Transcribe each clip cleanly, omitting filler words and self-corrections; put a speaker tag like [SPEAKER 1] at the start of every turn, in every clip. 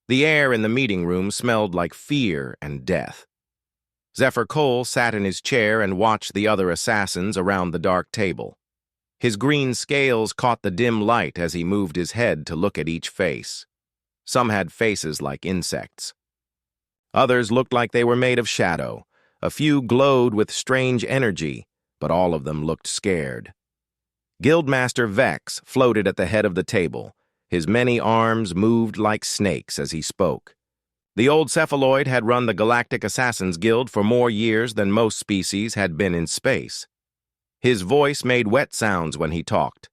[SPEAKER 1] The air in the meeting room smelled like fear and death. Zephyr Cole sat in his chair and watched the other assassins around the dark table. His green scales caught the dim light as he moved his head to look at each face. Some had faces like insects. Others looked like they were made of shadow. A few glowed with strange energy, but all of them looked scared. Guildmaster Vex floated at the head of the table. His many arms moved like snakes as he spoke. The old cephaloid had run the Galactic Assassins Guild for more years than most species had been in space. His voice made wet sounds when he talked.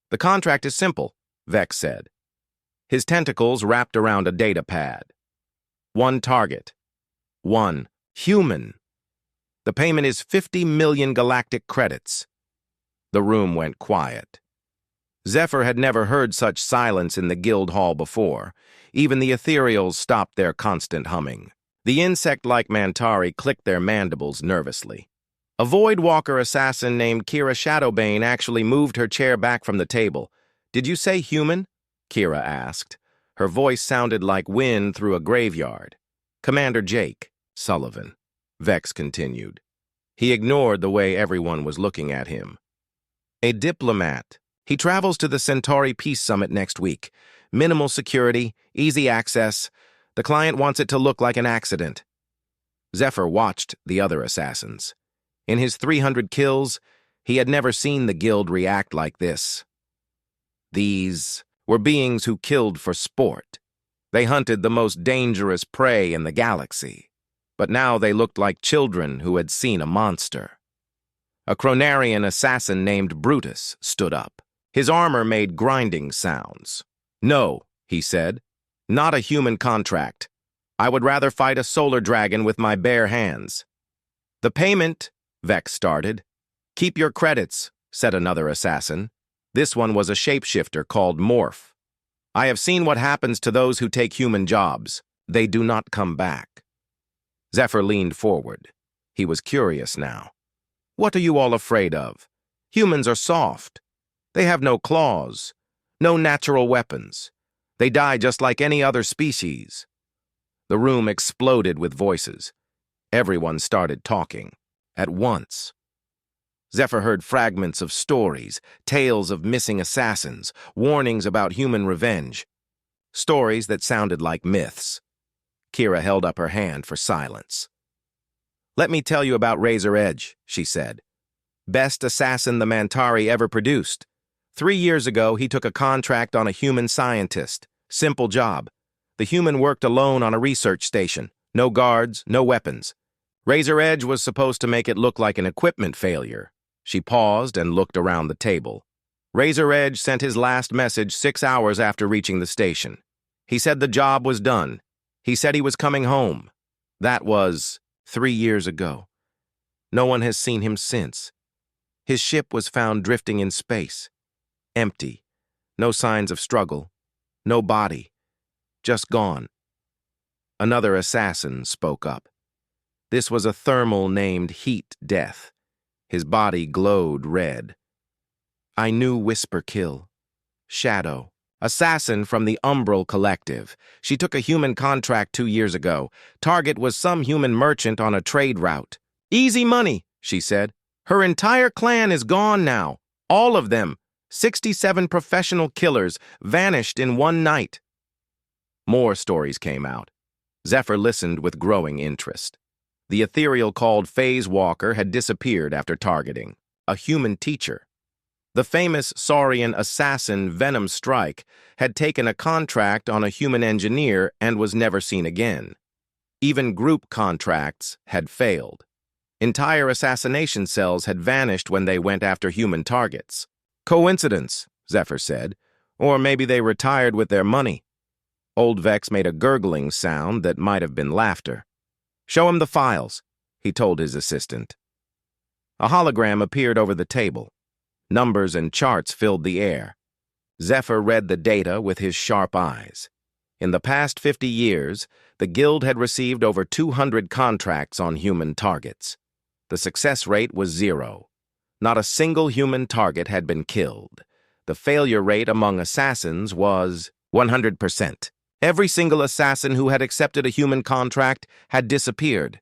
[SPEAKER 1] "The contract is simple," Vex said. His tentacles wrapped around a data pad. One target. One human. The payment is 50 million galactic credits. The room went quiet. Zephyr had never heard such silence in the guild hall before. Even the ethereals stopped their constant humming. The insect-like Mantari clicked their mandibles nervously. A Void Walker assassin named Kira Shadowbane actually moved her chair back from the table. "Did you say human?" Kira asked. Her voice sounded like wind through a graveyard. "Commander Jake Sullivan," Vex continued. He ignored the way everyone was looking at him. "A diplomat. He travels to the Centauri Peace Summit next week. Minimal security, easy access. The client wants it to look like an accident." Zephyr watched the other assassins. In his 300 kills, he had never seen the guild react like this. These were beings who killed for sport. They hunted the most dangerous prey in the galaxy. But now they looked like children who had seen a monster. A Chronarian assassin named Brutus stood up. His armor made grinding sounds. "No," he said, "not a human contract. I would rather fight a solar dragon with my bare hands." "The payment," Vex started. "Keep your credits," said another assassin. This one was a shapeshifter called Morph. "I have seen what happens to those who take human jobs. They do not come back." Zephyr leaned forward. He was curious now. "What are you all afraid of? Humans are soft. They have no claws, no natural weapons. They die just like any other species." The room exploded with voices. Everyone started talking at once. Zephyr heard fragments of stories, tales of missing assassins, warnings about human revenge. Stories that sounded like myths. Kira held up her hand for silence. "Let me tell you about Razor Edge," she said. "Best assassin the Mantari ever produced. 3 years ago, he took a contract on a human scientist. Simple job. The human worked alone on a research station. No guards, no weapons. Razor Edge was supposed to make it look like an equipment failure." She paused and looked around the table. "Razor Edge sent his last message 6 hours after reaching the station. He said the job was done. He said he was coming home. That was 3 years ago. No one has seen him since. His ship was found drifting in space. Empty. No signs of struggle. No body. Just gone." Another assassin spoke up. This was a thermal named Heat Death. His body glowed red. "I knew Whisper Kill. Shadow. Assassin from the Umbral Collective. She took a human contract 2 years ago. Target was some human merchant on a trade route. Easy money," she said. "Her entire clan is gone now. All of them. 67 professional killers vanished in one night." More stories came out. Zephyr listened with growing interest. The ethereal called Phase Walker had disappeared after targeting. A human teacher. The famous Saurian assassin Venom Strike had taken a contract on a human engineer and was never seen again. Even group contracts had failed. Entire assassination cells had vanished when they went after human targets. "Coincidence," Zephyr said. "Or maybe they retired with their money." Old Vex made a gurgling sound that might have been laughter. "Show him the files," he told his assistant. A hologram appeared over the table. Numbers and charts filled the air. Zephyr read the data with his sharp eyes. In the past 50 years, the Guild had received over 200 contracts on human targets. The success rate was 0. Not a single human target had been killed. The failure rate among assassins was 100%. Every single assassin who had accepted a human contract had disappeared.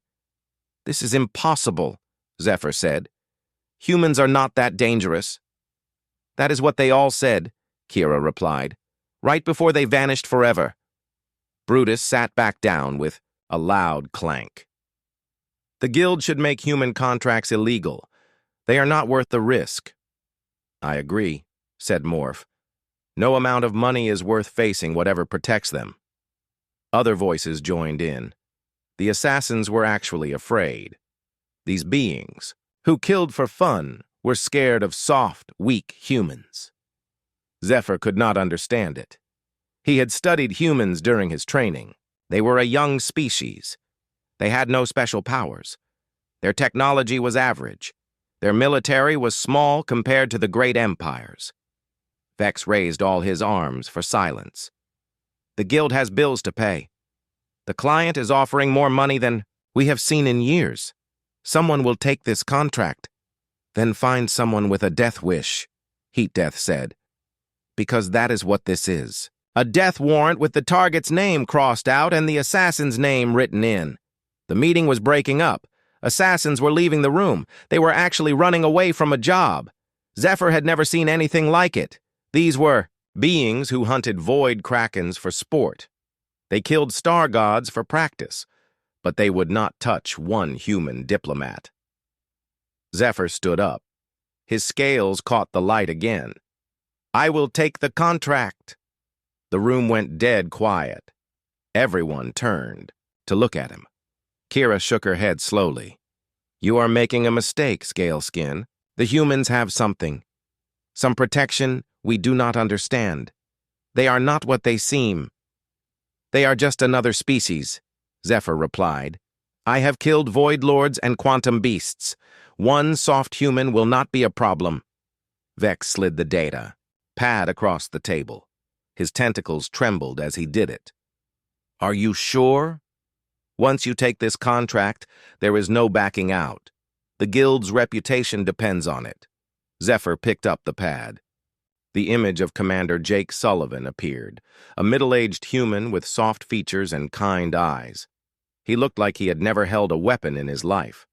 [SPEAKER 1] "This is impossible," Zephyr said. "Humans are not that dangerous." "That is what they all said," Kira replied, "right before they vanished forever." Brutus sat back down with a loud clank. "The Guild should make human contracts illegal. They are not worth the risk." "I agree," said Morph. "No amount of money is worth facing whatever protects them." Other voices joined in. The assassins were actually afraid. These beings, who killed for fun, were scared of soft, weak humans. Zephyr could not understand it. He had studied humans during his training. They were a young species. They had no special powers. Their technology was average. Their military was small compared to the great empires. Vex raised all his arms for silence. "The Guild has bills to pay. The client is offering more money than we have seen in years. Someone will take this contract. Then find someone with a death wish," Heat Death said. "Because that is what this is. A death warrant with the target's name crossed out and the assassin's name written in." The meeting was breaking up. Assassins were leaving the room. They were actually running away from a job. Zephyr had never seen anything like it. These were beings who hunted void krakens for sport. They killed star gods for practice, but they would not touch one human diplomat. Zephyr stood up. His scales caught the light again. "I will take the contract." The room went dead quiet. Everyone turned to look at him. Kira shook her head slowly. "You are making a mistake, Scaleskin. The humans have something. Some protection we do not understand. They are not what they seem." "They are just another species," Zephyr replied. "I have killed void lords and quantum beasts. One soft human will not be a problem." Vex slid the data pad across the table. His tentacles trembled as he did it. "Are you sure? Once you take this contract, there is no backing out. The Guild's reputation depends on it." Zephyr picked up the pad. The image of Commander Jake Sullivan appeared, a middle-aged human with soft features and kind eyes. He looked like he had never held a weapon in his life.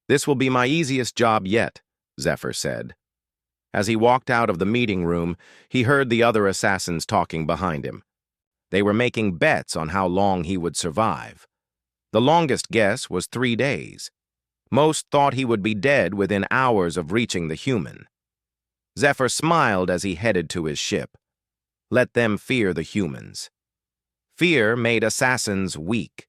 [SPEAKER 1] "This will be my easiest job yet," Zephyr said. As he walked out of the meeting room, he heard the other assassins talking behind him. They were making bets on how long he would survive. The longest guess was 3 days. Most thought he would be dead within hours of reaching the human. Zephyr smiled as he headed to his ship. Let them fear the humans. Fear made assassins weak.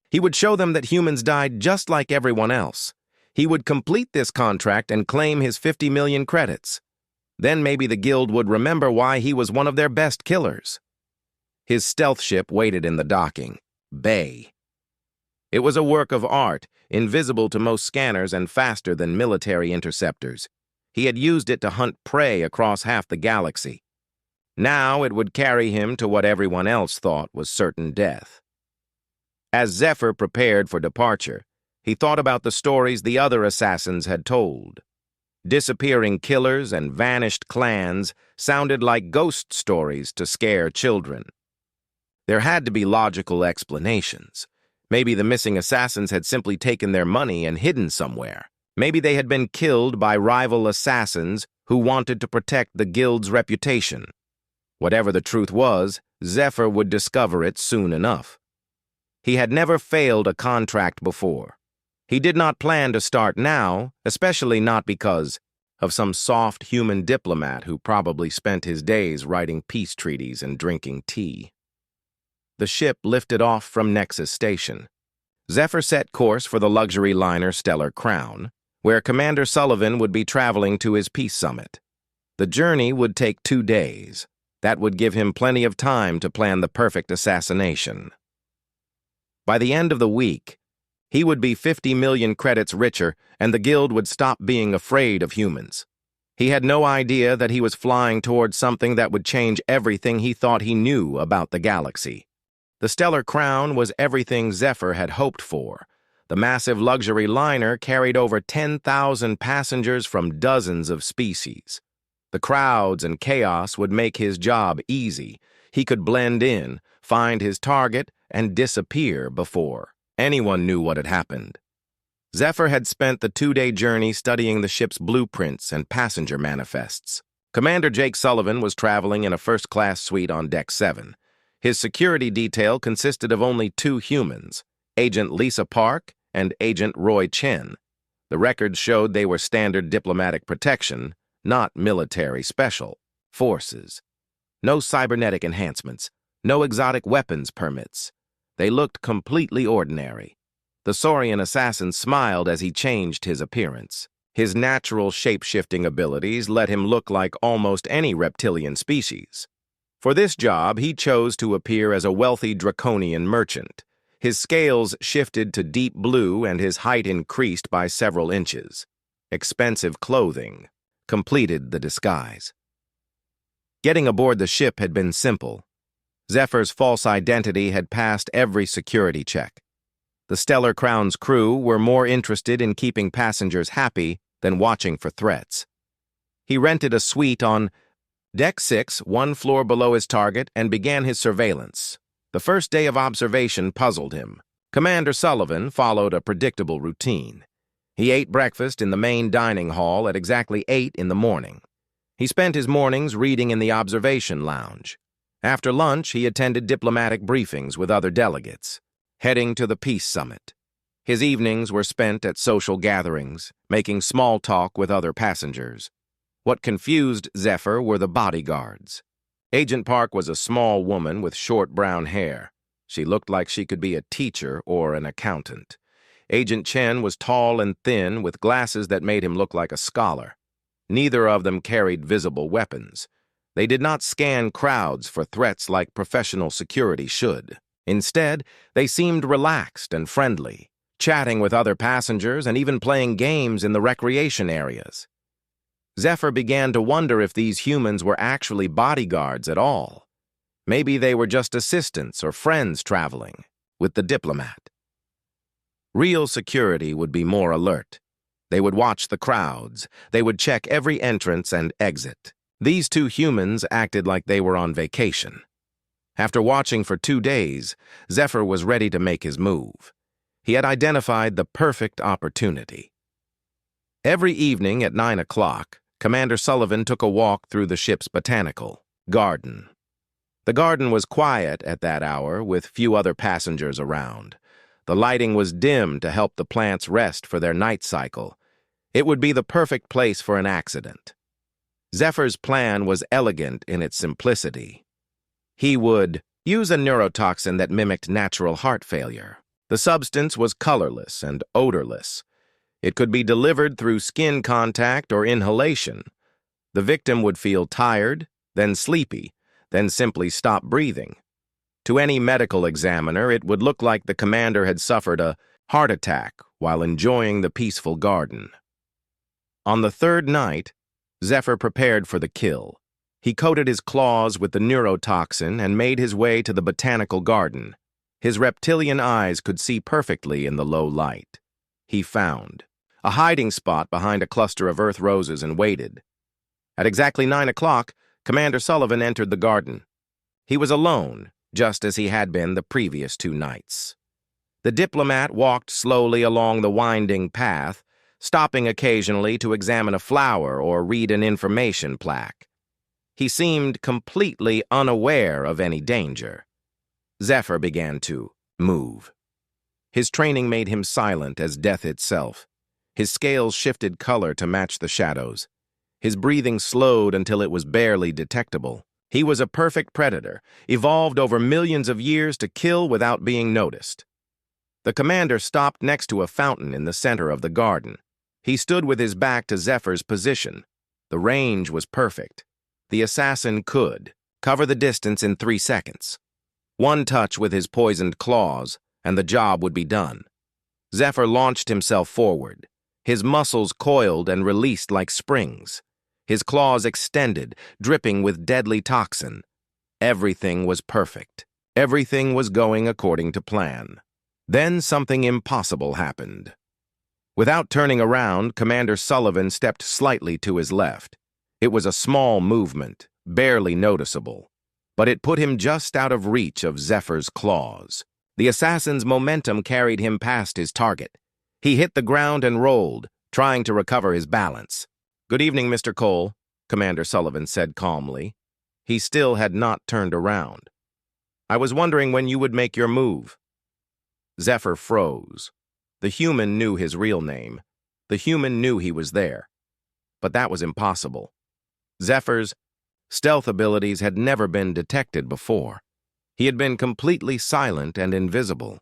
[SPEAKER 1] He would show them that humans died just like everyone else. He would complete this contract and claim his 50 million credits. Then maybe the Guild would remember why he was one of their best killers. His stealth ship waited in the docking bay. It was a work of art, invisible to most scanners and faster than military interceptors. He had used it to hunt prey across half the galaxy. Now it would carry him to what everyone else thought was certain death. As Zephyr prepared for departure, he thought about the stories the other assassins had told. Disappearing killers and vanished clans sounded like ghost stories to scare children. There had to be logical explanations. Maybe the missing assassins had simply taken their money and hidden somewhere. Maybe they had been killed by rival assassins who wanted to protect the Guild's reputation. Whatever the truth was, Zephyr would discover it soon enough. He had never failed a contract before. He did not plan to start now, especially not because of some soft human diplomat who probably spent his days writing peace treaties and drinking tea. The ship lifted off from Nexus Station. Zephyr set course for the luxury liner Stellar Crown, where Commander Sullivan would be traveling to his peace summit. The journey would take 2 days. That would give him plenty of time to plan the perfect assassination. By the end of the week, he would be 50 million credits richer, and the Guild would stop being afraid of humans. He had no idea that he was flying towards something that would change everything he thought he knew about the galaxy. The Stellar Crown was everything Zephyr had hoped for. The massive luxury liner carried over 10,000 passengers from dozens of species. The crowds and chaos would make his job easy. He could blend in, find his target, and disappear before anyone knew what had happened. Zephyr had spent the 2-day journey studying the ship's blueprints and passenger manifests. Commander Jake Sullivan was traveling in a first-class suite on Deck 7. His security detail consisted of only 2 humans, Agent Lisa Park and Agent Roy Chen. The records showed they were standard diplomatic protection, not military special forces. No cybernetic enhancements, no exotic weapons permits. They looked completely ordinary. The Saurian assassin smiled as he changed his appearance. His natural shape-shifting abilities let him look like almost any reptilian species. For this job, he chose to appear as a wealthy draconian merchant. His scales shifted to deep blue and his height increased by several inches. Expensive clothing completed the disguise. Getting aboard the ship had been simple. Zephyr's false identity had passed every security check. The Stellar Crown's crew were more interested in keeping passengers happy than watching for threats. He rented a suite on Deck 6, 1 floor below his target, and began his surveillance. The first day of observation puzzled him. Commander Sullivan followed a predictable routine. He ate breakfast in the main dining hall at exactly 8 in the morning. He spent his mornings reading in the observation lounge. After lunch, he attended diplomatic briefings with other delegates, heading to the Peace Summit. His evenings were spent at social gatherings, making small talk with other passengers. What confused Zephyr were the bodyguards. Agent Park was a small woman with short brown hair. She looked like she could be a teacher or an accountant. Agent Chen was tall and thin with glasses that made him look like a scholar. Neither of them carried visible weapons. They did not scan crowds for threats like professional security should. Instead, they seemed relaxed and friendly, chatting with other passengers and even playing games in the recreation areas. Zephyr began to wonder if these humans were actually bodyguards at all. Maybe they were just assistants or friends traveling with the diplomat. Real security would be more alert. They would watch the crowds. They would check every entrance and exit. These 2 humans acted like they were on vacation. After watching for 2 days, Zephyr was ready to make his move. He had identified the perfect opportunity. Every evening at 9 o'clock, Commander Sullivan took a walk through the ship's botanical garden. The garden was quiet at that hour, with few other passengers around. The lighting was dim to help the plants rest for their night cycle. It would be the perfect place for an accident. Zephyr's plan was elegant in its simplicity. He would use a neurotoxin that mimicked natural heart failure. The substance was colorless and odorless. It could be delivered through skin contact or inhalation. The victim would feel tired, then sleepy, then simply stop breathing. To any medical examiner, it would look like the commander had suffered a heart attack while enjoying the peaceful garden. On the 3rd night, Zephyr prepared for the kill. He coated his claws with the neurotoxin and made his way to the botanical garden. His reptilian eyes could see perfectly in the low light. He found a hiding spot behind a cluster of earth roses and waited. At exactly 9 o'clock, Commander Sullivan entered the garden. He was alone, just as he had been the previous 2 nights. The diplomat walked slowly along the winding path, stopping occasionally to examine a flower or read an information plaque. He seemed completely unaware of any danger. Zephyr began to move. His training made him silent as death itself. His scales shifted color to match the shadows. His breathing slowed until it was barely detectable. He was a perfect predator, evolved over millions of years to kill without being noticed. The commander stopped next to a fountain in the center of the garden. He stood with his back to Zephyr's position. The range was perfect. The assassin could cover the distance in 3 seconds. One touch with his poisoned claws, and the job would be done. Zephyr launched himself forward. His muscles coiled and released like springs. His claws extended, dripping with deadly toxin. Everything was perfect. Everything was going according to plan. Then something impossible happened. Without turning around, Commander Sullivan stepped slightly to his left. It was a small movement, barely noticeable. but it put him just out of reach of Zephyr's claws. The assassin's momentum carried him past his target. He hit the ground and rolled, trying to recover his balance. "Good evening, Mr. Cole," Commander Sullivan said calmly. He still had not turned around. "I was wondering when you would make your move." Zephyr froze. The human knew his real name. The human knew he was there. But that was impossible. Zephyr's stealth abilities had never been detected before. He had been completely silent and invisible.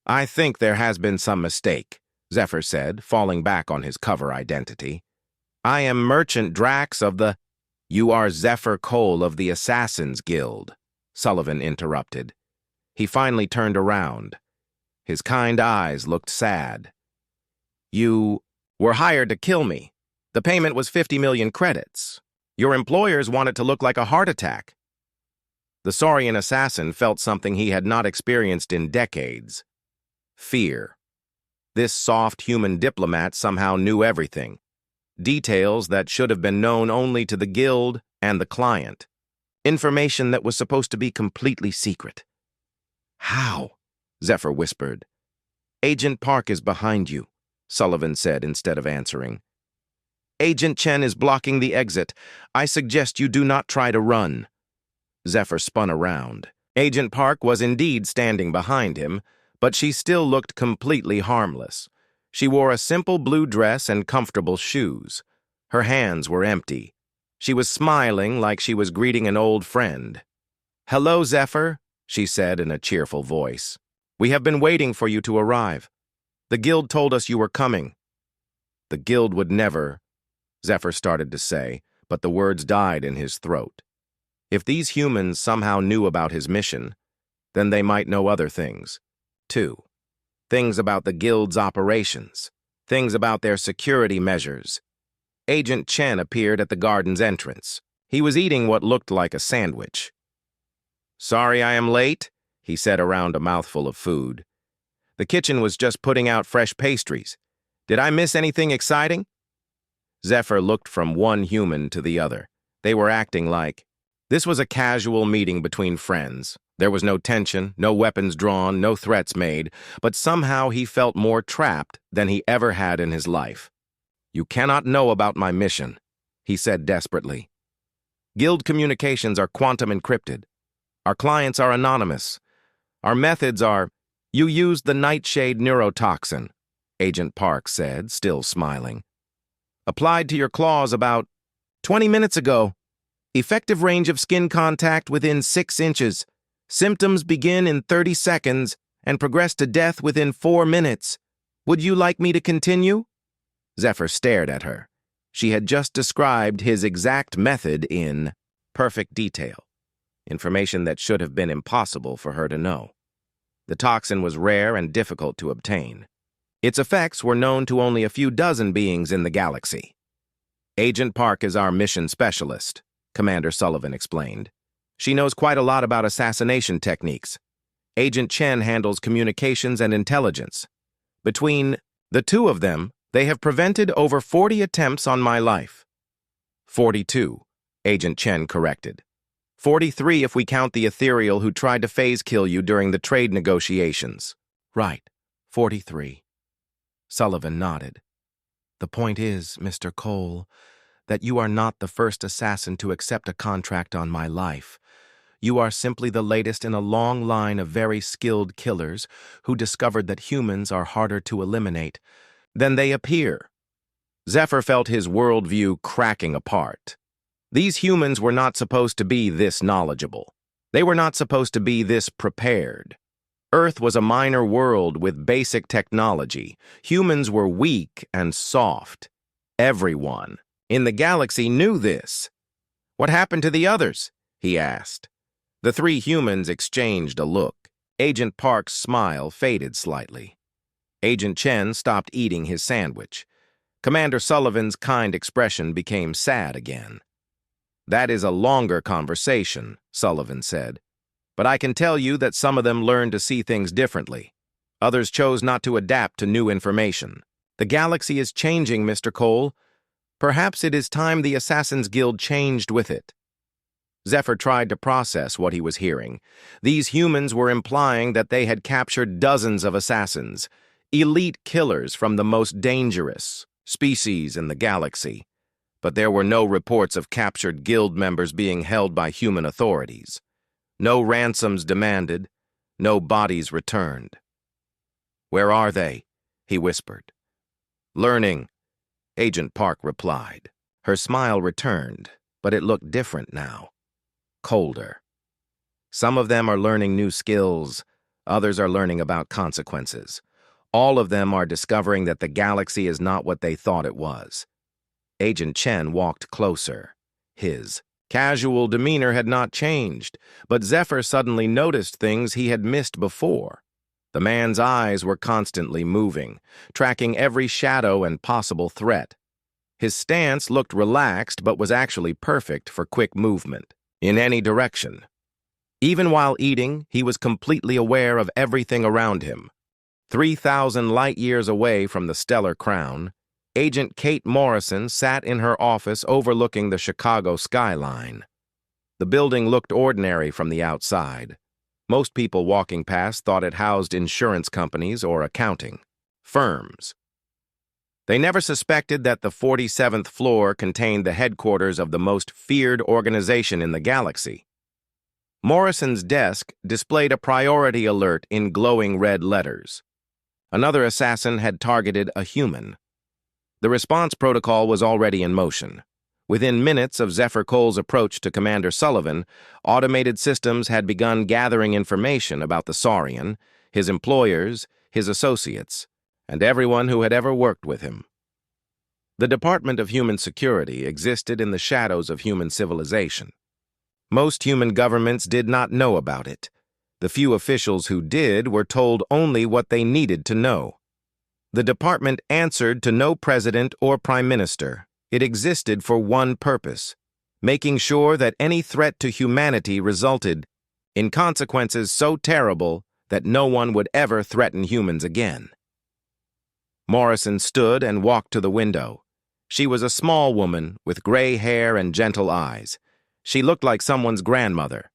[SPEAKER 1] "I think there has been some mistake," Zephyr said, falling back on his cover identity. "I am Merchant Drax of the—" "You are Zephyr Cole of the Assassin's Guild," Sullivan interrupted. He finally turned around. His kind eyes looked sad. "You were hired to kill me. The payment was 50 million credits. Your employers want it to look like a heart attack." The saurian assassin felt something he had not experienced in decades. Fear. This soft human diplomat somehow knew everything. Details that should have been known only to the guild and the client. Information that was supposed to be completely secret. "How?" Zephyr whispered. "Agent Park is behind you," Sullivan said instead of answering. "Agent Chen is blocking the exit. I suggest you do not try to run." Zephyr spun around. Agent Park was indeed standing behind him, but she still looked completely harmless. She wore a simple blue dress and comfortable shoes. Her hands were empty. She was smiling like she was greeting an old friend. "Hello, Zephyr," she said in a cheerful voice. "We have been waiting for you to arrive. The guild told us you were coming." "The guild would never," Zephyr started to say, but the words died in his throat. If these humans somehow knew about his mission, then they might know other things, too. Things about the guild's operations, things about their security measures. Agent Chen appeared at the garden's entrance. He was eating what looked like a sandwich. "Sorry I am late," he said around a mouthful of food. "The kitchen was just putting out fresh pastries. Did I miss anything exciting?" Zephyr looked from one human to the other. They were acting like this was a casual meeting between friends. There was no tension, no weapons drawn, no threats made, but somehow he felt more trapped than he ever had in his life. "You cannot know about my mission," he said desperately. "Guild communications are quantum encrypted. Our clients are anonymous. Our methods are—" "You used the nightshade neurotoxin," Agent Park said, still smiling. "Applied to your claws about 20 minutes ago. Effective range of skin contact within 6 inches. Symptoms begin in 30 seconds and progress to death within 4 minutes. Would you like me to continue?" Zephyr stared at her. She had just described his exact method in perfect detail. Information that should have been impossible for her to know. The toxin was rare and difficult to obtain. Its effects were known to only a few dozen beings in the galaxy. "Agent Park is our mission specialist," Commander Sullivan explained. "She knows quite a lot about assassination techniques. Agent Chen handles communications and intelligence. Between the two of them, they have prevented over 40 attempts on my life." 42, Agent Chen corrected. 43 if we count the ethereal who tried to phase kill you during the trade negotiations. "Right, 43. Sullivan nodded. "The point is, Mr. Cole, that you are not the first assassin to accept a contract on my life. You are simply the latest in a long line of very skilled killers who discovered that humans are harder to eliminate than they appear." Zephyr felt his worldview cracking apart. These humans were not supposed to be this knowledgeable. They were not supposed to be this prepared. Earth was a minor world with basic technology. Humans were weak and soft. Everyone in the galaxy knew this. "What happened to the others?" he asked. The three humans exchanged a look. Agent Park's smile faded slightly. Agent Chen stopped eating his sandwich. Commander Sullivan's kind expression became sad again. "That is a longer conversation," Sullivan said. "But I can tell you that some of them learned to see things differently. Others chose not to adapt to new information. The galaxy is changing, Mr. Cole. Perhaps it is time the Assassin's Guild changed with it." Zephyr tried to process what he was hearing. These humans were implying that they had captured dozens of assassins, elite killers from the most dangerous species in the galaxy. But there were no reports of captured guild members being held by human authorities. No ransoms demanded, no bodies returned. "Where are they?" he whispered. "Learning," Agent Park replied. Her smile returned, but it looked different now. Colder. "Some of them are learning new skills, others are learning about consequences. All of them are discovering that the galaxy is not what they thought it was." Agent Chen walked closer. His casual demeanor had not changed, but Zephyr suddenly noticed things he had missed before. The man's eyes were constantly moving, tracking every shadow and possible threat. His stance looked relaxed but was actually perfect for quick movement, in any direction. Even while eating, he was completely aware of everything around him. 3,000 light-years away from the stellar crown, Agent Kate Morrison sat in her office overlooking the Chicago skyline. The building looked ordinary from the outside. Most people walking past thought it housed insurance companies or accounting firms. They never suspected that the 47th floor contained the headquarters of the most feared organization in the galaxy. Morrison's desk displayed a priority alert in glowing red letters. Another assassin had targeted a human. The response protocol was already in motion. Within minutes of Zephyr Cole's approach to Commander Sullivan, automated systems had begun gathering information about the Saurian, his employers, his associates, and everyone who had ever worked with him. The Department of Human Security existed in the shadows of human civilization. Most human governments did not know about it. The few officials who did were told only what they needed to know. The department answered to no president or prime minister. It existed for one purpose: making sure that any threat to humanity resulted in consequences so terrible that no one would ever threaten humans again. Morrison stood and walked to the window. She was a small woman with gray hair and gentle eyes. She looked like someone's grandmother.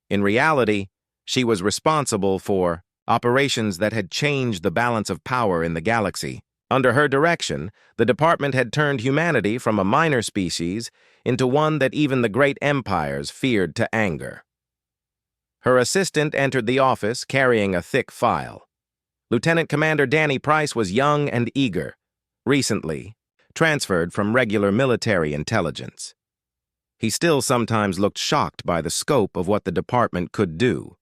[SPEAKER 1] In reality, she was responsible for operations that had changed the balance of power in the galaxy. Under her direction, the department had turned humanity from a minor species into one that even the great empires feared to anger. Her assistant entered the office carrying a thick file. Lieutenant Commander Danny Price was young and eager, recently transferred from regular military intelligence. He still sometimes looked shocked by the scope of what the department could do.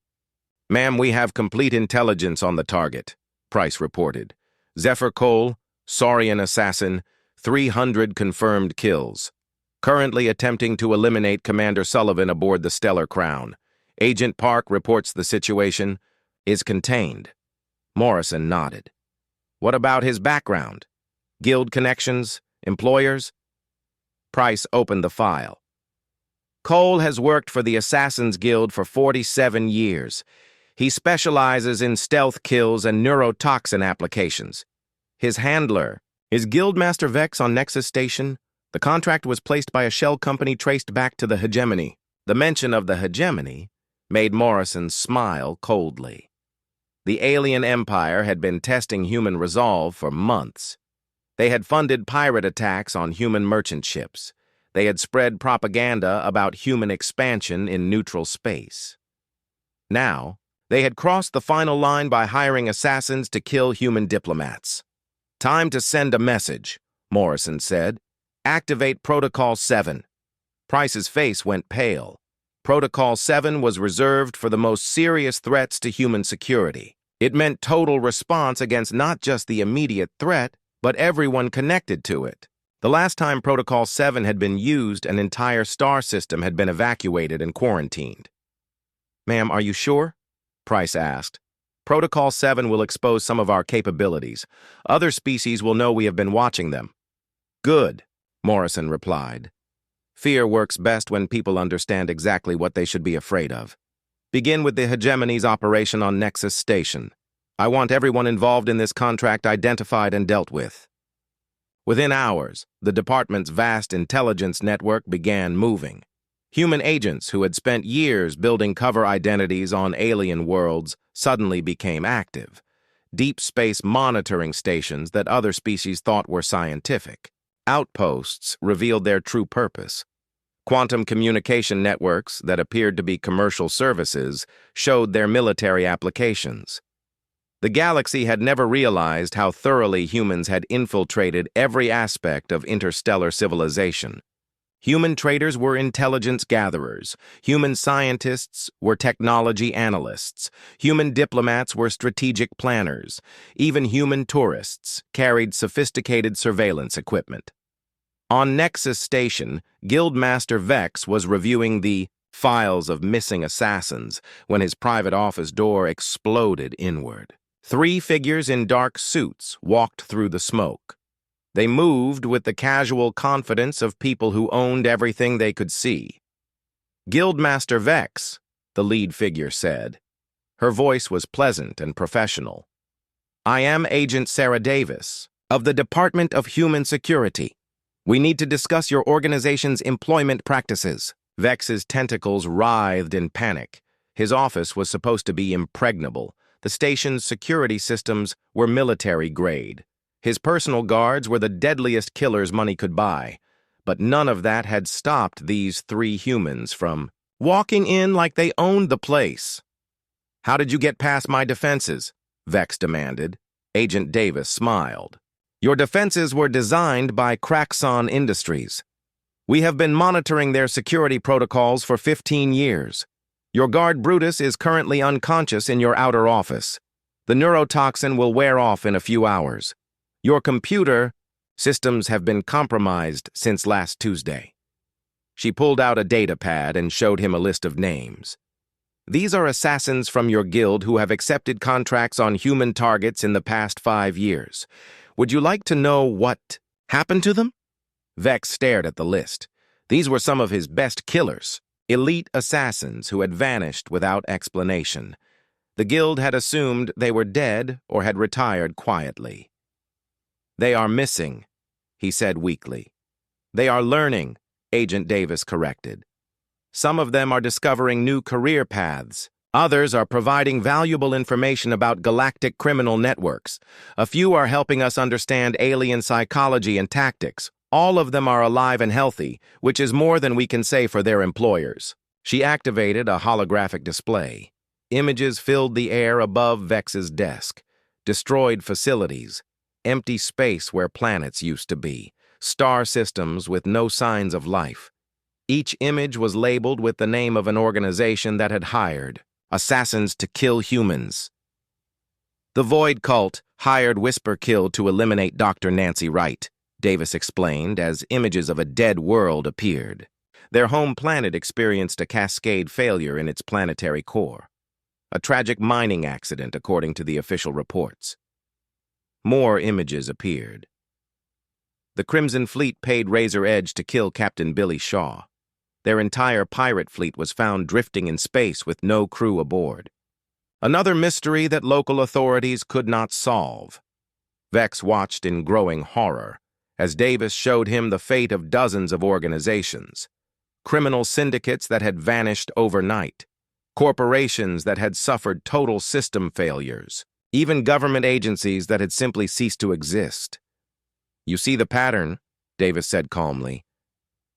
[SPEAKER 1] "Ma'am, we have complete intelligence on the target," Price reported. "Zephyr Cole, Saurian assassin, 300 confirmed kills. Currently attempting to eliminate Commander Sullivan aboard the Stellar Crown. Agent Park reports the situation is contained." Morrison nodded. "What about his background? Guild connections? Employers?" Price opened the file. "Cole has worked for the Assassins Guild for 47 years. He specializes in stealth kills and neurotoxin applications. His handler is Guildmaster Vex on Nexus Station. The contract was placed by a shell company traced back to the hegemony." The mention of the hegemony made Morrison smile coldly. The alien empire had been testing human resolve for months. They had funded pirate attacks on human merchant ships. They had spread propaganda about human expansion in neutral space. Now, they had crossed the final line by hiring assassins to kill human diplomats. "Time to send a message," Morrison said. "Activate Protocol 7. Price's face went pale. Protocol 7 was reserved for the most serious threats to human security. It meant total response against not just the immediate threat, but everyone connected to it. The last time Protocol 7 had been used, an entire star system had been evacuated and quarantined. "Ma'am, are you sure?" Price asked. "Protocol 7 will expose some of our capabilities. Other species will know we have been watching them." "Good," Morrison replied. "Fear works best when people understand exactly what they should be afraid of. Begin with the hegemony's operation on Nexus Station. I want everyone involved in this contract identified and dealt with." Within hours, the department's vast intelligence network began moving. Human agents who had spent years building cover identities on alien worlds suddenly became active. Deep space monitoring stations that other species thought were scientific. Outposts revealed their true purpose. Quantum communication networks that appeared to be commercial services showed their military applications. The galaxy had never realized how thoroughly humans had infiltrated every aspect of interstellar civilization. Human traders were intelligence gatherers. Human scientists were technology analysts. Human diplomats were strategic planners. Even human tourists carried sophisticated surveillance equipment. On Nexus Station, Guildmaster Vex was reviewing the files of missing assassins when his private office door exploded inward. 3 figures in dark suits walked through the smoke. They moved with the casual confidence of people who owned everything they could see. "Guildmaster Vex," the lead figure said. Her voice was pleasant and professional. "I am Agent Sarah Davis, of the Department of Human Security. We need to discuss your organization's employment practices." Vex's tentacles writhed in panic. His office was supposed to be impregnable. The station's security systems were military-grade. His personal guards were the deadliest killers money could buy. But none of that had stopped these 3 humans from walking in like they owned the place. "How did you get past my defenses?" Vex demanded. Agent Davis smiled. "Your defenses were designed by Craxon Industries. We have been monitoring their security protocols for 15 years. Your guard Brutus is currently unconscious in your outer office. The neurotoxin will wear off in a few hours. Your computer systems have been compromised since last Tuesday." She pulled out a data pad and showed him a list of names. "These are assassins from your guild who have accepted contracts on human targets in the past 5 years. Would you like to know what happened to them?" Vex stared at the list. These were some of his best killers, elite assassins who had vanished without explanation. The guild had assumed they were dead or had retired quietly. "They are missing," he said weakly. "They are learning," Agent Davis corrected. "Some of them are discovering new career paths. Others are providing valuable information about galactic criminal networks. A few are helping us understand alien psychology and tactics. All of them are alive and healthy, which is more than we can say for their employers." She activated a holographic display. Images filled the air above Vex's desk. Destroyed facilities. Empty space where planets used to be. Star systems with no signs of life. Each image was labeled with the name of an organization that had hired assassins to kill humans. "The Void Cult hired Whisper Kill to eliminate Dr. Nancy Wright," Davis explained as images of a dead world appeared. Their home planet experienced a cascade failure in its planetary core. A tragic mining accident, according to the official reports. More images appeared. The Crimson Fleet paid Razor Edge to kill Captain Billy Shaw. Their entire pirate fleet was found drifting in space with no crew aboard. Another mystery that local authorities could not solve. Vex watched in growing horror as Davis showed him the fate of dozens of organizations. Criminal syndicates that had vanished overnight. Corporations that had suffered total system failures. Even government agencies that had simply ceased to exist. "You see the pattern," Davis said calmly.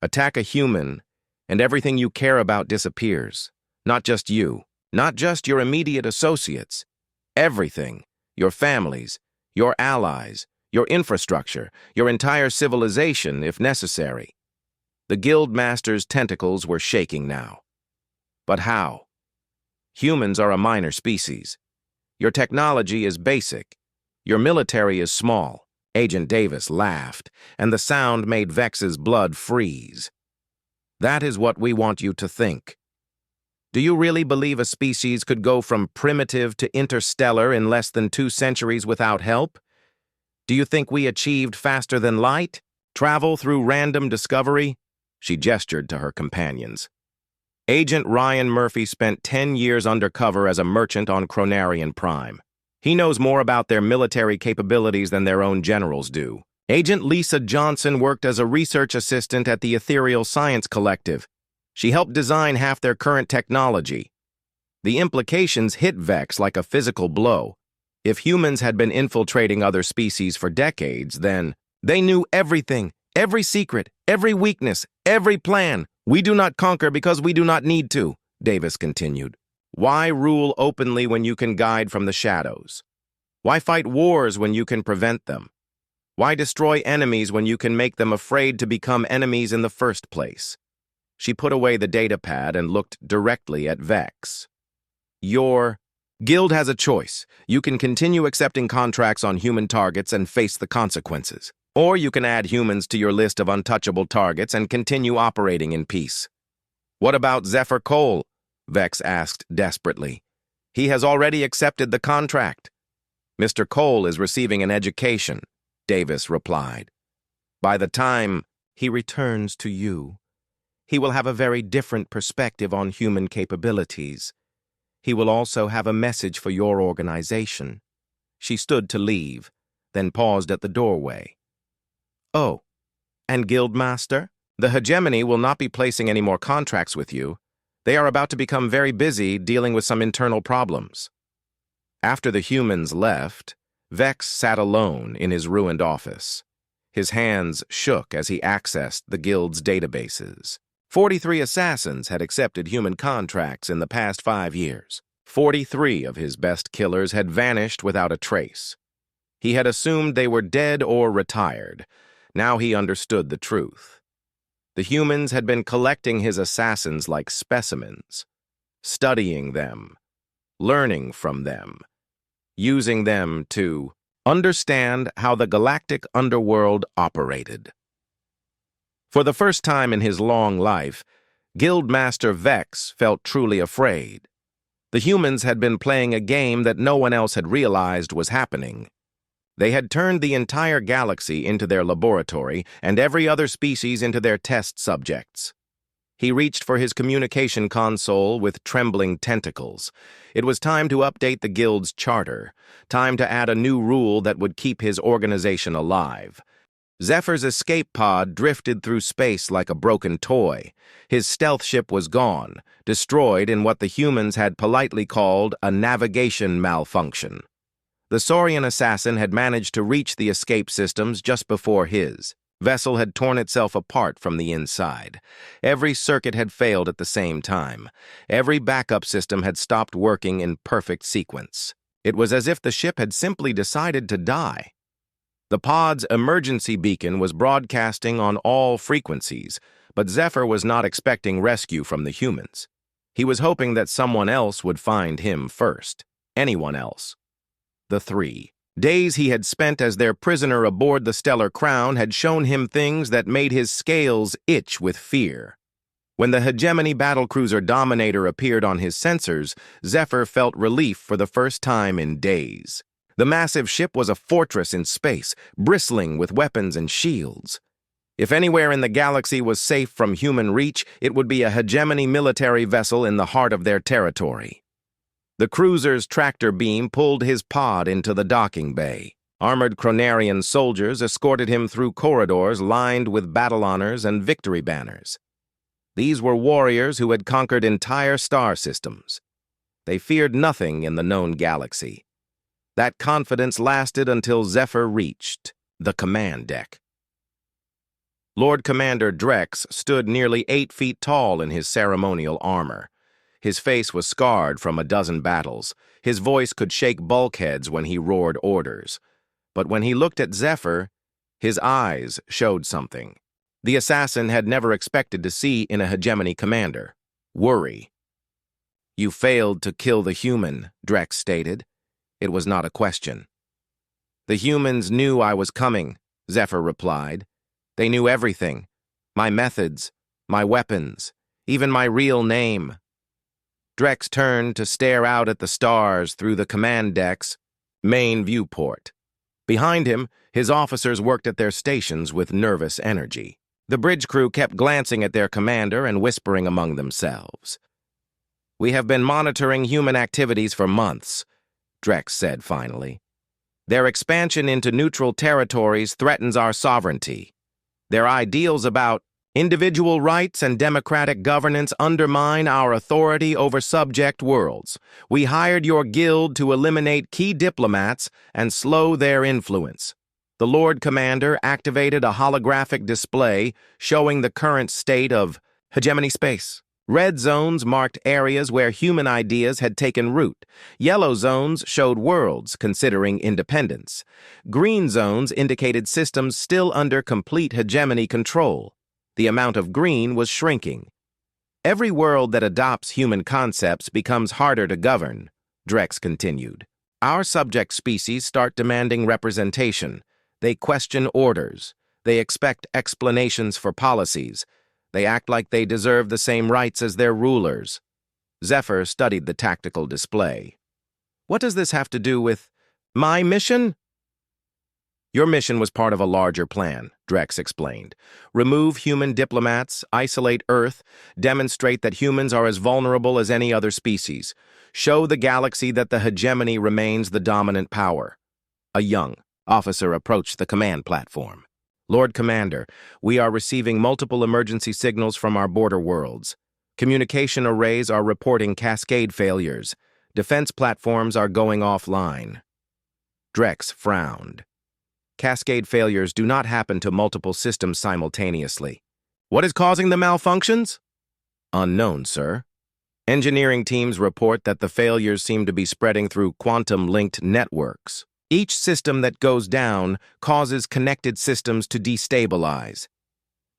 [SPEAKER 1] "Attack a human, and everything you care about disappears. Not just you, not just your immediate associates. Everything, your families, your allies, your infrastructure, your entire civilization, if necessary." The Guildmaster's tentacles were shaking now. "But how? Humans are a minor species. Your technology is basic. Your military is small." Agent Davis laughed, and the sound made Vex's blood freeze. "That is what we want you to think. Do you really believe a species could go from primitive to interstellar in less than 2 centuries without help? Do you think we achieved faster than light? Travel through random discovery?" She gestured to her companions. "Agent Ryan Murphy spent 10 years undercover as a merchant on Chronarian Prime. He knows more about their military capabilities than their own generals do. Agent Lisa Johnson worked as a research assistant at the Ethereal Science Collective. She helped design half their current technology. The implications hit Vex like a physical blow. If humans had been infiltrating other species for decades, then they knew everything, every secret, every weakness, every plan. We do not conquer because we do not need to, Davis continued. Why rule openly when you can guide from the shadows? Why fight wars when you can prevent them? Why destroy enemies when you can make them afraid to become enemies in the first place? She put away the datapad and looked directly at Vex. Your guild has a choice. You can continue accepting contracts on human targets and face the consequences. Or you can add humans to your list of untouchable targets and continue operating in peace. What about Zephyr Cole? Vex asked desperately. He has already accepted the contract. Mr. Cole is receiving an education, Davis replied. By the time he returns to you, he will have a very different perspective on human capabilities. He will also have a message for your organization. She stood to leave, then paused at the doorway. Oh, and Guildmaster? The hegemony will not be placing any more contracts with you. They are about to become very busy dealing with some internal problems. After the humans left, Vex sat alone in his ruined office. His hands shook as he accessed the guild's databases. 43 assassins had accepted human contracts in the past 5 years. 43 of his best killers had vanished without a trace. He had assumed they were dead or retired. Now he understood the truth. The humans had been collecting his assassins like specimens, studying them, learning from them, using them to understand how the galactic underworld operated. For the first time in his long life, Guildmaster Vex felt truly afraid. The humans had been playing a game that no one else had realized was happening. They had turned the entire galaxy into their laboratory and every other species into their test subjects. He reached for his communication console with trembling tentacles. It was time to update the guild's charter, time to add a new rule that would keep his organization alive. Zephyr's escape pod drifted through space like a broken toy. His stealth ship was gone, destroyed in what the humans had politely called a navigation malfunction. The Saurian assassin had managed to reach the escape systems just before his vessel had torn itself apart from the inside. Every circuit had failed at the same time. Every backup system had stopped working in perfect sequence. It was as if the ship had simply decided to die. The pod's emergency beacon was broadcasting on all frequencies, but Zephyr was not expecting rescue from the humans. He was hoping that someone else would find him first. Anyone else. The 3 days he had spent as their prisoner aboard the Stellar Crown had shown him things that made his scales itch with fear. When the hegemony battlecruiser Dominator appeared on his sensors, Zephyr felt relief for the first time in days. The massive ship was a fortress in space, bristling with weapons and shields. If anywhere in the galaxy was safe from human reach, it would be a hegemony military vessel in the heart of their territory. The cruiser's tractor beam pulled his pod into the docking bay. Armored Chronarian soldiers escorted him through corridors lined with battle honors and victory banners. These were warriors who had conquered entire star systems. They feared nothing in the known galaxy. That confidence lasted until Zephyr reached the command deck. Lord Commander Drex stood nearly 8 feet tall in his ceremonial armor. His face was scarred from a dozen battles. His voice could shake bulkheads when he roared orders. But when he looked at Zephyr, his eyes showed something. The assassin had never expected to see in a hegemony commander. Worry. "You failed to kill the human," Drex stated. It was not a question. "The humans knew I was coming," Zephyr replied. "They knew everything. My methods, my weapons, even my real name." Drex turned to stare out at the stars through the command deck's main viewport. Behind him, his officers worked at their stations with nervous energy. The bridge crew kept glancing at their commander and whispering among themselves. "We have been monitoring human activities for months," Drex said finally. "Their expansion into neutral territories threatens our sovereignty. Their ideals about Individual rights and democratic governance undermine our authority over subject worlds. We hired your guild to eliminate key diplomats and slow their influence. The Lord Commander activated a holographic display showing the current state of hegemony space. Red zones marked areas where human ideas had taken root. Yellow zones showed worlds considering independence. Green zones indicated systems still under complete hegemony control. The amount of green was shrinking. Every world that adopts human concepts becomes harder to govern, Drex continued. Our subject species start demanding representation. They question orders. They expect explanations for policies. They act like they deserve the same rights as their rulers. Zephyr studied the tactical display. What does this have to do with my mission? Your mission was part of a larger plan, Drex explained. Remove human diplomats, isolate Earth, demonstrate that humans are as vulnerable as any other species. Show the galaxy that the hegemony remains the dominant power. A young officer approached the command platform. Lord Commander, we are receiving multiple emergency signals from our border worlds. Communication arrays are reporting cascade failures. Defense platforms are going offline. Drex frowned. Cascade failures do not happen to multiple systems simultaneously. What is causing the malfunctions? Unknown, sir. Engineering teams report that the failures seem to be spreading through quantum-linked networks. Each system that goes down causes connected systems to destabilize.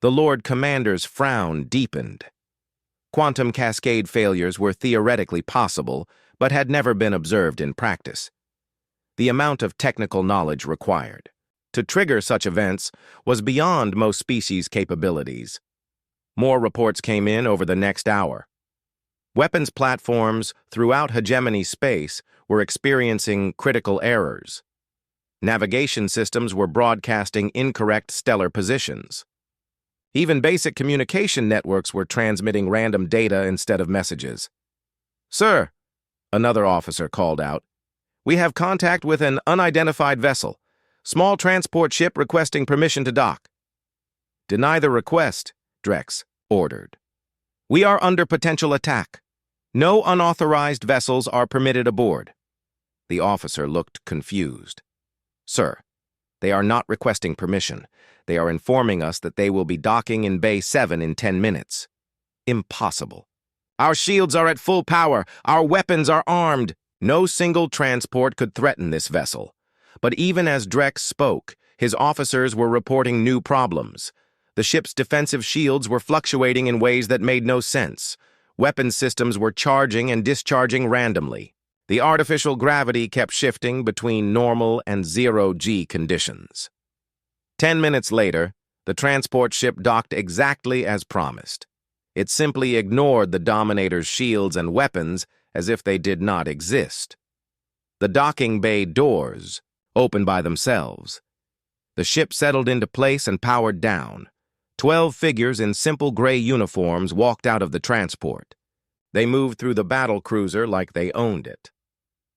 [SPEAKER 1] The Lord Commander's frown deepened. Quantum cascade failures were theoretically possible, but had never been observed in practice. The amount of technical knowledge required to trigger such events was beyond most species' capabilities. More reports came in over the next hour. Weapons platforms throughout hegemony space were experiencing critical errors. Navigation systems were broadcasting incorrect stellar positions. Even basic communication networks were transmitting random data instead of messages. Sir, another officer called out, we have contact with an unidentified vessel. Small transport ship requesting permission to dock. Deny the request, Drex ordered. We are under potential attack. No unauthorized vessels are permitted aboard. The officer looked confused. Sir, they are not requesting permission. They are informing us that they will be docking in Bay 7 in 10 minutes. Impossible. Our shields are at full power. Our weapons are armed. No single transport could threaten this vessel. But even as Drex spoke, his officers were reporting new problems. The ship's defensive shields were fluctuating in ways that made no sense. Weapon systems were charging and discharging randomly. The artificial gravity kept shifting between normal and zero-G conditions. 10 minutes later, the transport ship docked exactly as promised. It simply ignored the Dominator's shields and weapons as if they did not exist. The docking bay doors opened by themselves. The ship settled into place and powered down. 12 figures in simple gray uniforms walked out of the transport. They moved through the battle cruiser like they owned it.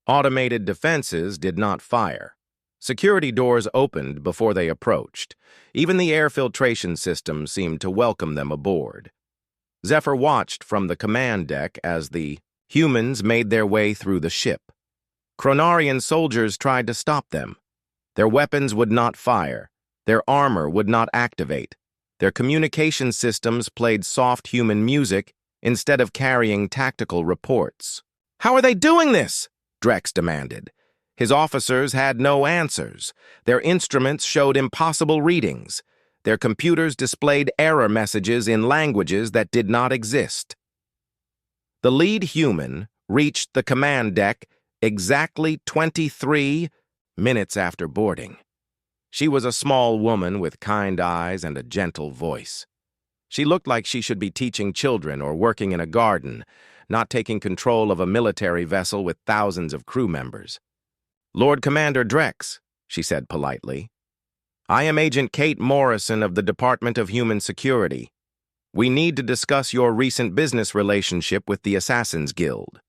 [SPEAKER 1] Automated defenses did not fire. Security doors opened before they approached. Even the air filtration system seemed to welcome them aboard. Zephyr watched from the command deck as the humans made their way through the ship. Chronarian soldiers tried to stop them. Their weapons would not fire. Their armor would not activate. Their communication systems played soft human music instead of carrying tactical reports. How are they doing this? Drex demanded. His officers had no answers. Their instruments showed impossible readings. Their computers displayed error messages in languages that did not exist. The lead human reached the command deck exactly 23 minutes after boarding. She was a small woman with kind eyes and a gentle voice. She looked like she should be teaching children or working in a garden, not taking control of a military vessel with thousands of crew members. Lord Commander Drex, she said politely. I am Agent Kate Morrison of the Department of Human Security. We need to discuss your recent business relationship with the Assassin's Guild.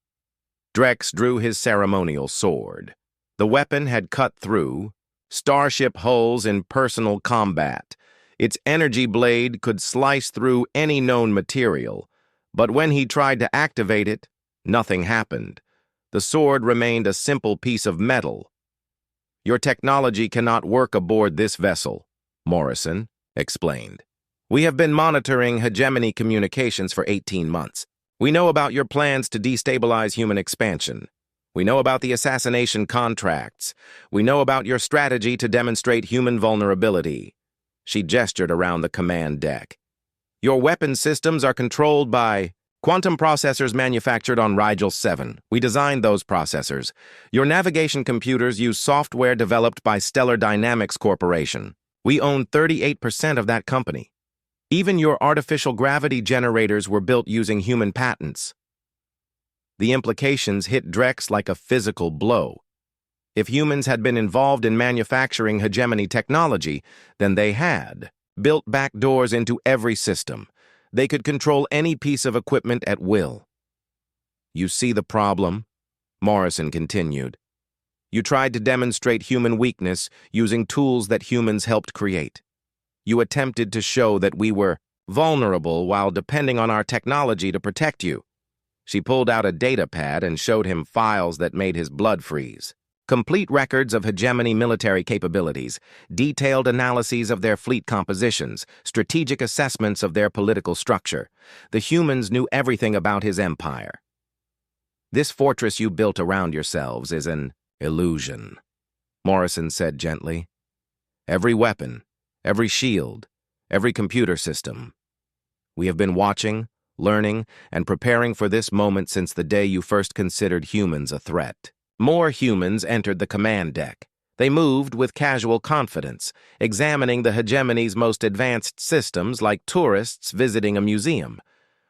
[SPEAKER 1] Drex drew his ceremonial sword. The weapon had cut through starship hulls in personal combat. Its energy blade could slice through any known material, but when he tried to activate it, nothing happened. The sword remained a simple piece of metal. "Your technology cannot work aboard this vessel," Morrison explained. "We have been monitoring hegemony communications for 18 months. We know about your plans to destabilize human expansion. We know about the assassination contracts. We know about your strategy to demonstrate human vulnerability." She gestured around the command deck. "Your weapon systems are controlled by quantum processors manufactured on Rigel 7. We designed those processors. Your navigation computers use software developed by Stellar Dynamics Corporation. We own 38% of that company. Even your artificial gravity generators were built using human patents." The implications hit Drex like a physical blow. If humans had been involved in manufacturing hegemony technology, then they had built back doors into every system. They could control any piece of equipment at will. "You see the problem?" Morrison continued. "You tried to demonstrate human weakness using tools that humans helped create. You attempted to show that we were vulnerable while depending on our technology to protect you." She pulled out a data pad and showed him files that made his blood freeze. Complete records of hegemony military capabilities, detailed analyses of their fleet compositions, strategic assessments of their political structure. The humans knew everything about his empire. "This fortress you built around yourselves is an illusion," Morrison said gently. "Every weapon, every shield, every computer system. We have been watching, learning, and preparing for this moment since the day you first considered humans a threat." More humans entered the command deck. They moved with casual confidence, examining the hegemony's most advanced systems like tourists visiting a museum.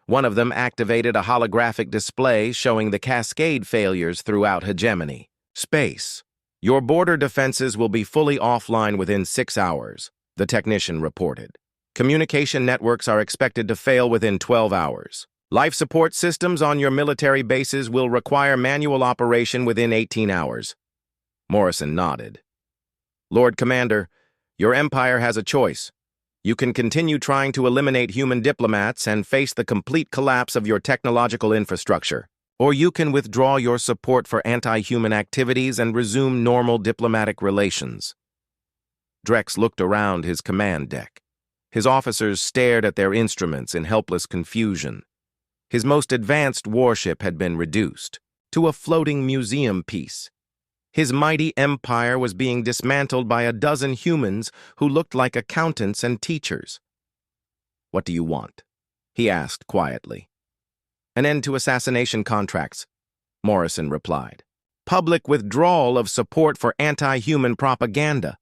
[SPEAKER 1] One of them activated a holographic display showing the cascade failures throughout hegemony. "Space. Your border defenses will be fully offline within 6 hours, the technician reported. Communication networks are expected to fail within 12 hours. Life support systems on your military bases will require manual operation within 18 hours. Morrison nodded. "Lord Commander, your empire has a choice. You can continue trying to eliminate human diplomats and face the complete collapse of your technological infrastructure, or you can withdraw your support for anti-human activities and resume normal diplomatic relations." Drex looked around his command deck. His officers stared at their instruments in helpless confusion. His most advanced warship had been reduced to a floating museum piece. His mighty empire was being dismantled by a dozen humans who looked like accountants and teachers. "What do you want?" he asked quietly. "An end to assassination contracts," Morrison replied. "Public withdrawal of support for anti-human propaganda.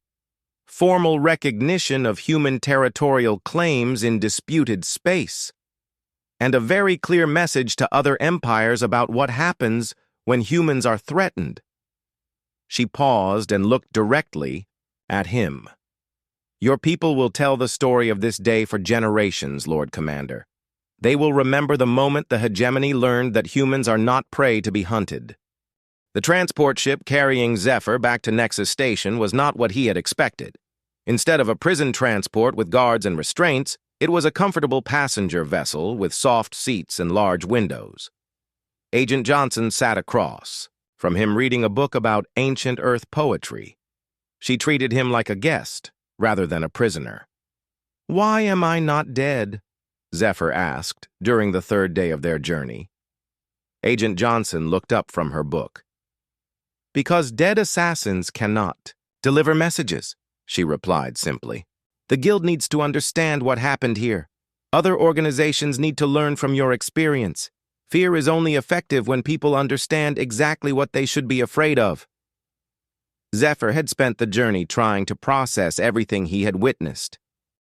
[SPEAKER 1] Formal recognition of human territorial claims in disputed space. And a very clear message to other empires about what happens when humans are threatened." She paused and looked directly at him. "Your people will tell the story of this day for generations, Lord Commander. They will remember the moment the hegemony learned that humans are not prey to be hunted." The transport ship carrying Zephyr back to Nexus Station was not what he had expected. Instead of a prison transport with guards and restraints, it was a comfortable passenger vessel with soft seats and large windows. Agent Johnson sat across from him reading a book about ancient Earth poetry. She treated him like a guest rather than a prisoner. "Why am I not dead?" Zephyr asked during the third day of their journey. Agent Johnson looked up from her book. "Because dead assassins cannot deliver messages," she replied simply. "The Guild needs to understand what happened here. Other organizations need to learn from your experience. Fear is only effective when people understand exactly what they should be afraid of." Zephyr had spent the journey trying to process everything he had witnessed.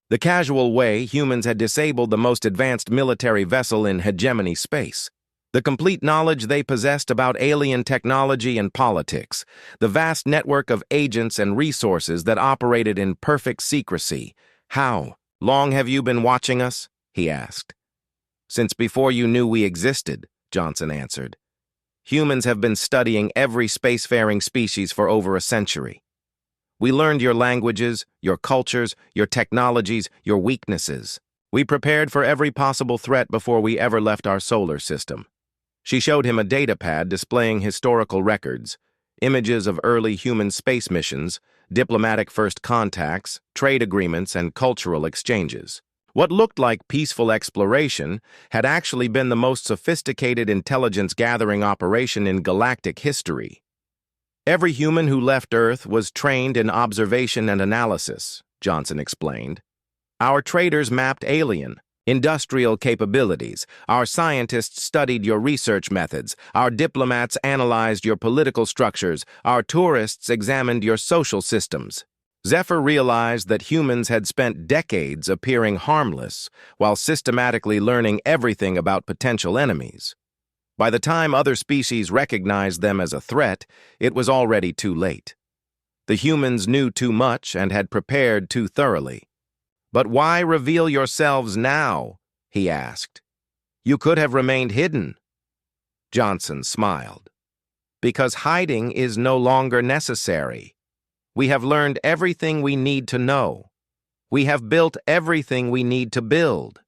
[SPEAKER 1] The casual way humans had disabled the most advanced military vessel in hegemony space. The complete knowledge they possessed about alien technology and politics. The vast network of agents and resources that operated in perfect secrecy. "How long have you been watching us?" he asked. "Since before you knew we existed," Johnson answered. "Humans have been studying every spacefaring species for over a century. We learned your languages, your cultures, your technologies, your weaknesses. We prepared for every possible threat before we ever left our solar system. She showed him a datapad displaying historical records, images of early human space missions, diplomatic first contacts, trade agreements, and cultural exchanges. What looked like peaceful exploration had actually been the most sophisticated intelligence-gathering operation in galactic history. Every human who left Earth was trained in observation and analysis, Johnson explained. Our traders mapped alien, industrial capabilities. Our scientists studied your research methods. Our diplomats analyzed your political structures. Our tourists examined your social systems. Zephyr realized that humans had spent decades appearing harmless while systematically learning everything about potential enemies. By the time other species recognized them as a threat, it was already too late. The humans knew too much and had prepared too thoroughly. "But why reveal yourselves now?" he asked. "You could have remained hidden." Johnson smiled. "Because hiding is no longer necessary. We have learned everything we need to know. We have built everything we need to build.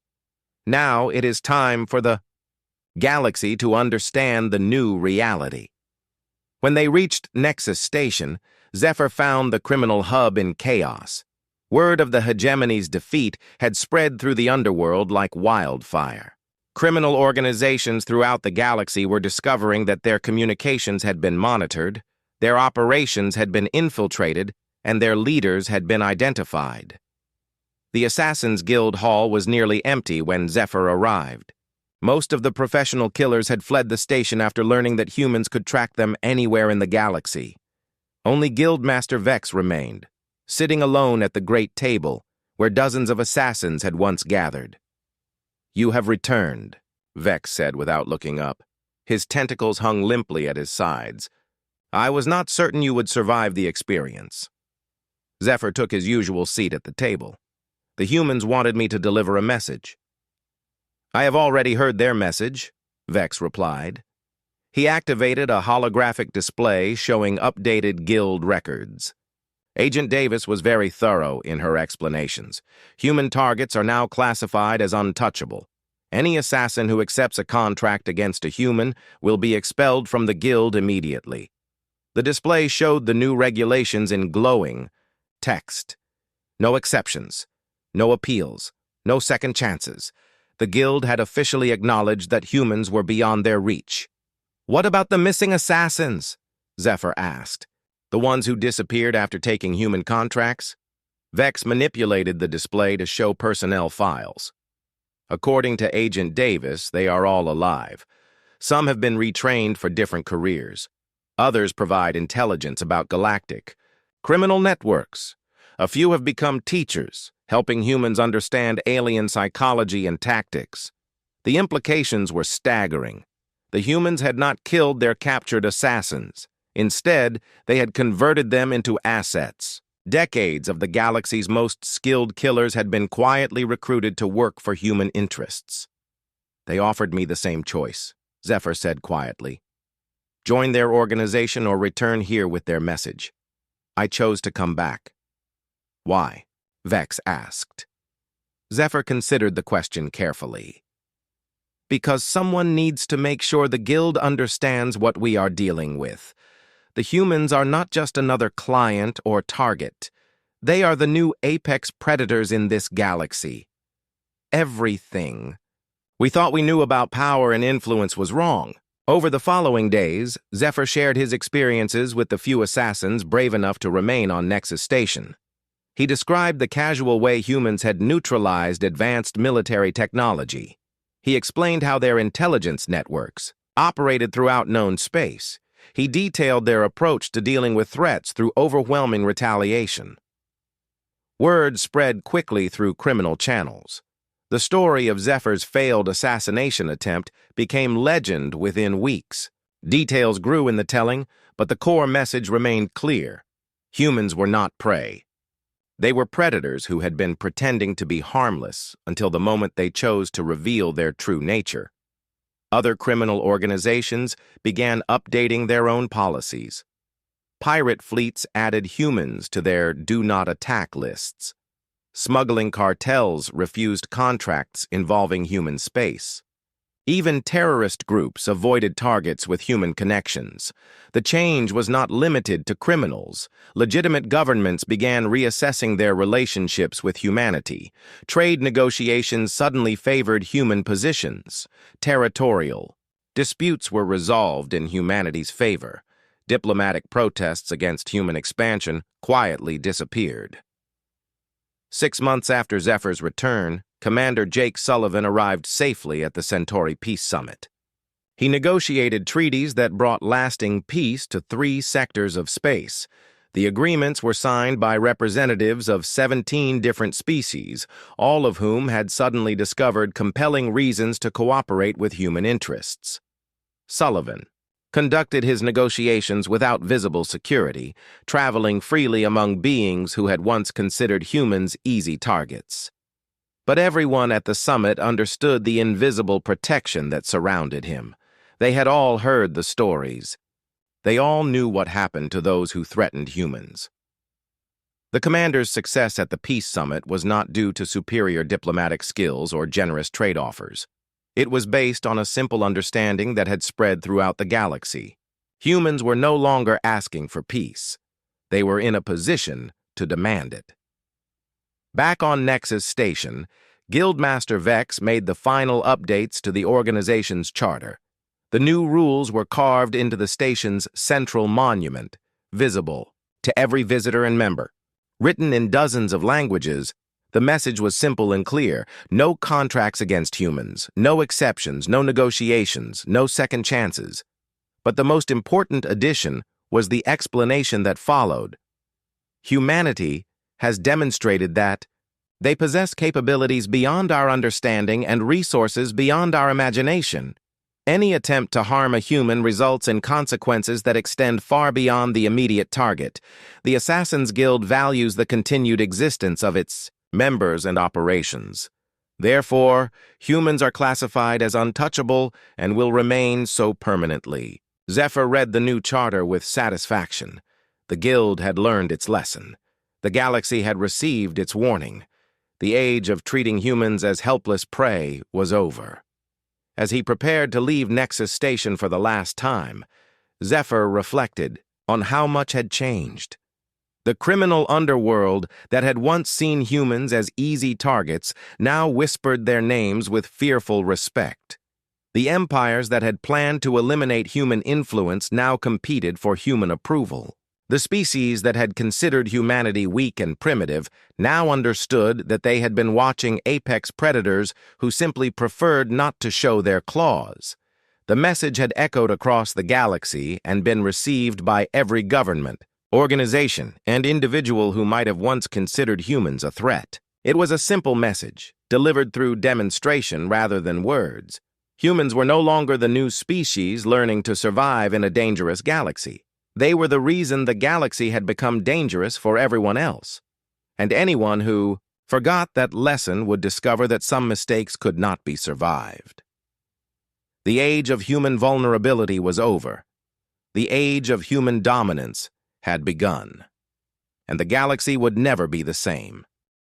[SPEAKER 1] Now it is time for the galaxy to understand the new reality." When they reached Nexus Station, Zephyr found the criminal hub in chaos. Word of the hegemony's defeat had spread through the underworld like wildfire. Criminal organizations throughout the galaxy were discovering that their communications had been monitored, their operations had been infiltrated, and their leaders had been identified. The Assassin's Guild Hall was nearly empty when Zephyr arrived. Most of the professional killers had fled the station after learning that humans could track them anywhere in the galaxy. Only Guildmaster Vex remained, sitting alone at the great table, where dozens of assassins had once gathered. "You have returned," Vex said without looking up. His tentacles hung limply at his sides. "I was not certain you would survive the experience." Zephyr took his usual seat at the table. "The humans wanted me to deliver a message." "I have already heard their message," Vex replied. He activated a holographic display showing updated guild records. Agent Davis was very thorough in her explanations. Human targets are now classified as untouchable. Any assassin who accepts a contract against a human will be expelled from the guild immediately. The display showed the new regulations in glowing text. No exceptions, no appeals, no second chances. The guild had officially acknowledged that humans were beyond their reach. "What about the missing assassins?" Zephyr asked. "The ones who disappeared after taking human contracts?" Vex manipulated the display to show personnel files. "According to Agent Davis, they are all alive. Some have been retrained for different careers. Others provide intelligence about galactic criminal networks. A few have become teachers, helping humans understand alien psychology and tactics. The implications were staggering. The humans had not killed their captured assassins. Instead, they had converted them into assets. Decades of the galaxy's most skilled killers had been quietly recruited to work for human interests. They offered me the same choice," Zephyr said quietly. "Join their organization or return here with their message. I chose to come back." "Why?" Vex asked. Zephyr considered the question carefully. "Because someone needs to make sure the guild understands what we are dealing with. The humans are not just another client or target. They are the new apex predators in this galaxy. Everything we thought we knew about power and influence was wrong." Over the following days, Zephyr shared his experiences with the few assassins brave enough to remain on Nexus Station. He described the casual way humans had neutralized advanced military technology. He explained how their intelligence networks operated throughout known space. He detailed their approach to dealing with threats through overwhelming retaliation. Word spread quickly through criminal channels. The story of Zephyr's failed assassination attempt became legend within weeks. Details grew in the telling, but the core message remained clear. Humans were not prey. They were predators who had been pretending to be harmless until the moment they chose to reveal their true nature. Other criminal organizations began updating their own policies. Pirate fleets added humans to their do not attack lists. Smuggling cartels refused contracts involving human space. Even terrorist groups avoided targets with human connections. The change was not limited to criminals. Legitimate governments began reassessing their relationships with humanity. Trade negotiations suddenly favored human positions. Territorial disputes were resolved in humanity's favor. Diplomatic protests against human expansion quietly disappeared. 6 months after Zephyr's return, Commander Jake Sullivan arrived safely at the Centauri Peace Summit. He negotiated treaties that brought lasting peace to 3 sectors of space. The agreements were signed by representatives of 17 different species, all of whom had suddenly discovered compelling reasons to cooperate with human interests. Sullivan conducted his negotiations without visible security, traveling freely among beings who had once considered humans easy targets. But everyone at the summit understood the invisible protection that surrounded him. They had all heard the stories. They all knew what happened to those who threatened humans. The commander's success at the Peace Summit was not due to superior diplomatic skills or generous trade offers. It was based on a simple understanding that had spread throughout the galaxy. Humans were no longer asking for peace. They were in a position to demand it. Back on Nexus Station, Guildmaster Vex made the final updates to the organization's charter. The new rules were carved into the station's central monument, visible to every visitor and member. Written in dozens of languages, the message was simple and clear: no contracts against humans, no exceptions, no negotiations, no second chances. But the most important addition was the explanation that followed. Humanity has demonstrated that they possess capabilities beyond our understanding and resources beyond our imagination. Any attempt to harm a human results in consequences that extend far beyond the immediate target. The Assassin's Guild values the continued existence of its members and operations. Therefore, humans are classified as untouchable and will remain so permanently. Zephyr read the new charter with satisfaction. The Guild had learned its lesson. The galaxy had received its warning. The age of treating humans as helpless prey was over. As he prepared to leave Nexus Station for the last time, Zephyr reflected on how much had changed. The criminal underworld that had once seen humans as easy targets now whispered their names with fearful respect. The empires that had planned to eliminate human influence now competed for human approval. The species that had considered humanity weak and primitive now understood that they had been watching apex predators who simply preferred not to show their claws. The message had echoed across the galaxy and been received by every government, organization, and individual who might have once considered humans a threat. It was a simple message, delivered through demonstration rather than words. Humans were no longer the new species learning to survive in a dangerous galaxy. They were the reason the galaxy had become dangerous for everyone else. And anyone who forgot that lesson would discover that some mistakes could not be survived. The age of human vulnerability was over. The age of human dominance had begun. And the galaxy would never be the same.